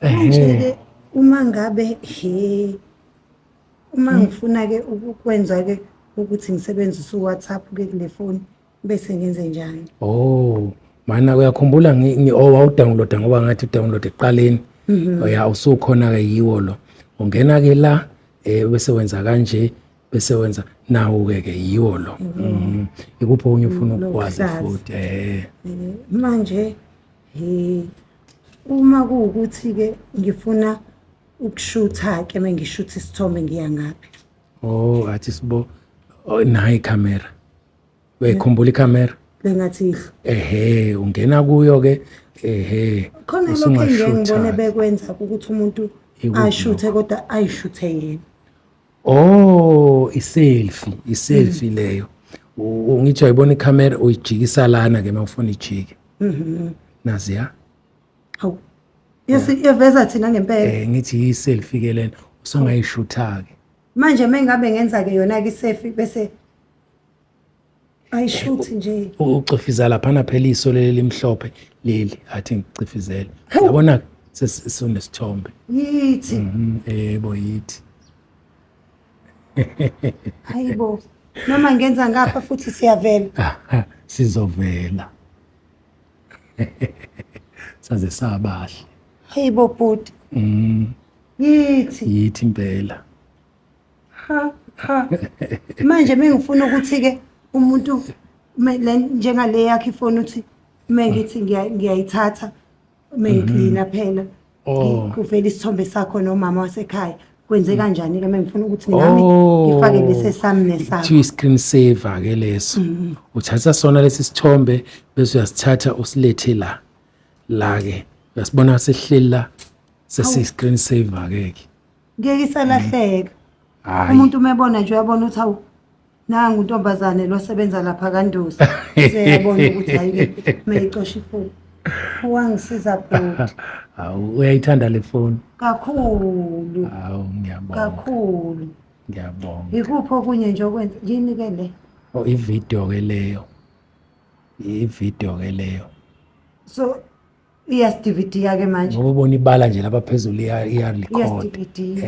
Manje-ke uma ngabe uma ngifuna-ke ukwenza-ke ukuthi ngisebenzise u-WhatsApp-ke kule foni bese ngenze njani? Oh, mana uyakhumbula wawudownloada ngoba ngathi udownload ekuqaleni. Ya usukhona-ke yiwo lo. Ungena-ke la bese wenza kanje bese wenza nawo-ke yiwo lo. Ikuphi okunye ufuna ukukwazi futhi? Manje uma kuwukuthi-ke ngifuna ukushutha-ke mengishutha isithombe ngiya ngaphi? Oh, athi sibo nayi ikhamera. Uyayikhumbula ikhamera? Lengathi Ungena kuyo-ke khona lokho ngibone bekwenza ukuthi umuntu ashuthe kodwa ayishuthe yena. Oh, iselfie leyo. Ngithi uyayibona ikhamera uyijikisa lana-ke mawufuna ijike. Naziya? Hawu. Yeveza thina ngempela. Ngithi iselfie-ke lena usungayishutha-ke. Manje mengabe ngenza-ke yona-ke iselfie bese ayishuthi nje. Ucifiza laphana phela iso leli limhlophe leli athi ngicifizele. Yabona sesinesithombe. Yithi. Yebo yithi. Hayibo. Noma ngenza ngapha futhi siyavela. Sizovela. Saze sabahle. Hayibo bhuti. Yithi impela. Manje mengifuna ukuthi-ke umuntu njengale yakhe ifoni uthi mengithi ngiyayithatha mengiklina phela kuvela isithombe sakho nomama wasekhaya kwenze kanjani-ke mengifuna ukuthi nami ngifake lesi sami nesakho? Kuthiwa i-screen saver-ke leso. Uthatha sona lesi sithombe bese uyasithatha usilethe la-ke uyasibona sehleli la sesi-screen saver-ke. Ngeke isalahleka. Umuntu umebona nje uyabona ukuthi hawu nangu untombazane lo sebenza lapha kaNdosi. Siyabona ukuthi hayi-ke meyicosha ifoni. Wangisiza bhuti. Hawu uyayithanda le foni? Kakhulu. Hawu ngiyabonga. Kakhulu. Ngiyabonga. Ikuphi okunye nje okwenza yini-ke le? Ividiyo-ke leyo. Ividiyo-ke leyo. So iyasidividiya-ke manje. Ngoba ubona ibala nje lapha phezulu iyalikhodi.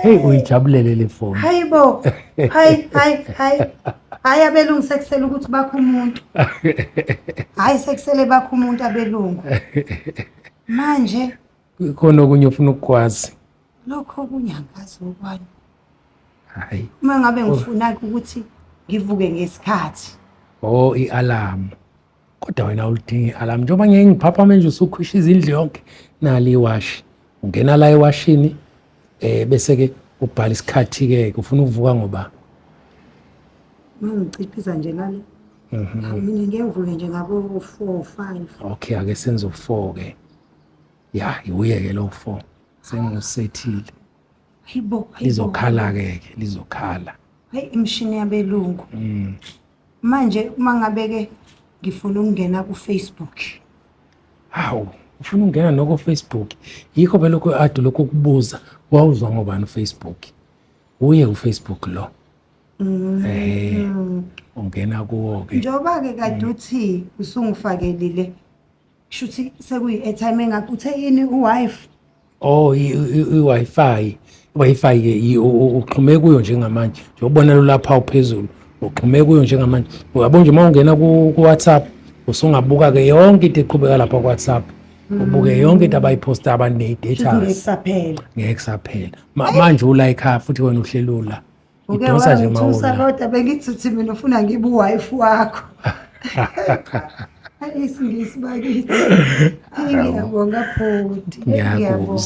Hey uyijabulele le foni. Hayibo. Hayi abelungu sekusele ukuthi bakho umuntu. Hayi sekusele bakho umuntu abelungu. Manje khona okunye ufuna ukukwazi. Lokho okunye angazi okwani. Hayi. Uma ngabe ngifuna ukuthi ngivuke ngesikhathi. I-alarm. Kodwa wena ulidinga i-alarm njengoba ngeke ngiphapha manje usukhusha izindlu yonke nali iwashi. Ungena la ewashini bese-ke ubhala isikhathi-ke ufuna ukuvuka ngoba mangiciphiza nje ngale. Mina ngeke ngivuke nje ngabo 4 5. Okay, ake senze u4-ke. Ya, iwuye-ke lo 4. Sengusethile. Hayibo. Lizokhala-ke lizokhala. Hayi imshini yabelungu. Manje uma ngabe-ke ngifuna ukungena ku-Facebook. Hawu, ufuna ukungena noko Facebook. Yikho phela lokho ade lokho kubuza wawuzwa ngobani uFacebook. Uye uFacebook lo. Ungena kuwo-ke. Njengoba-ke kade uthi usungifakelile. Shuthi sekuyi-airtime engaphi uthe yini u-Wi-Fi? I-Wi-Fi. I-Wi-Fi-ke uxhume kuyo njengamanje. Njengobona lo lapha uphezulu. Uxhume kuyo njengamanje. Uyabona nje uma ungena ku-WhatsApp usungabuka-ke yonke into eqhubeka lapha ku-WhatsApp. Ubuke yonke into abayiposta abanedaters. Ngeke kusaphela. Manje ula ekhaya futhi wena uhlelula. Idonsa nje mawula. Kodwa bengithi mina ufuna ngibe u-Wi-Fi wakho. Isingisi bakithi. Ngiyabonga bhuti. Ngiyabonga.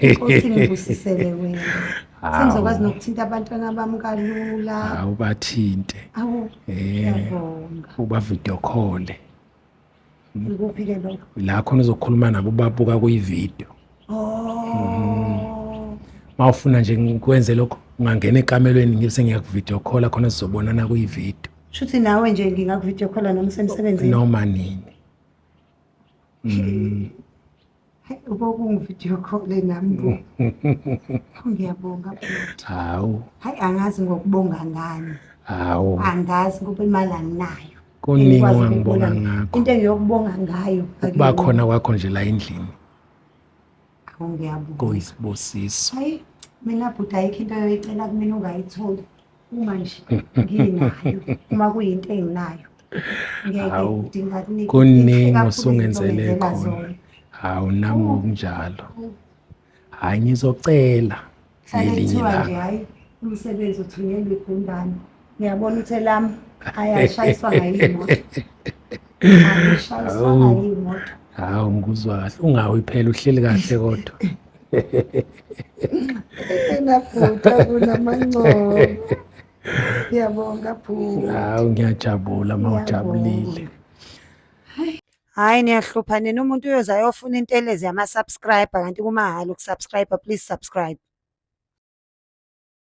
Inkosi ngibusisele wena. Sengizokwazi nokuthinta abantwana bami kalula. Ubathinte. Ngiyabonga. Uba-video call. Ikuphi-ke lokho? La khona uzokhuluma nabo babuka kuyividiyo. Mawufuna nje ngikwenze lokho ungangena ekamelweni ngibese ngiyakuvideo call khona sizobonana kuyividiyo. Shuthi nawe nje ngingakuvideo call noma usemsebenzini? Noma nini. Ubokungivideo call nami. Ngiyabonga bhuti. Hawu. Hayi angazi ngokubonga ngani. Hawu. Angazi ngoba imali anginayo. Kuningi engikwazi ongangibonga ukubona. ngakho. Into engiyokubonga ngayo Ukuba khona kwakho nje la endlini ngiyabonga. kuyisibusiso. Hayi mina bhuti ayikho into yoyicela kumina ungayitholi uma nje nginayo, uma kuyinto enginayo ngeke Hawu, ngidinga kunika kuningi osungenzele khona. zona. Hawu nami ngokunjalo. Hayi ngizocela Hlale ngelinye kuthiwa nje ilanga. hhayi umsebenzi uthunyelwe igundane. Ngiyabona ukuthi elami ayashayiswa ngayimoto. Ayishayiswa ngayimoto. Hawu ngikuzwa kahle. Ungawi phela uhleli kahle kodwa. Enabhuta kunamancobo. Ngiyabonga bhuti. Hawu ngiyajabula mawujabulile. Hayi niyahlupha nina umuntu uyoze ayofuna intelezi yama-subscriber kanti kumahhala ukusubscribe, please subscribe.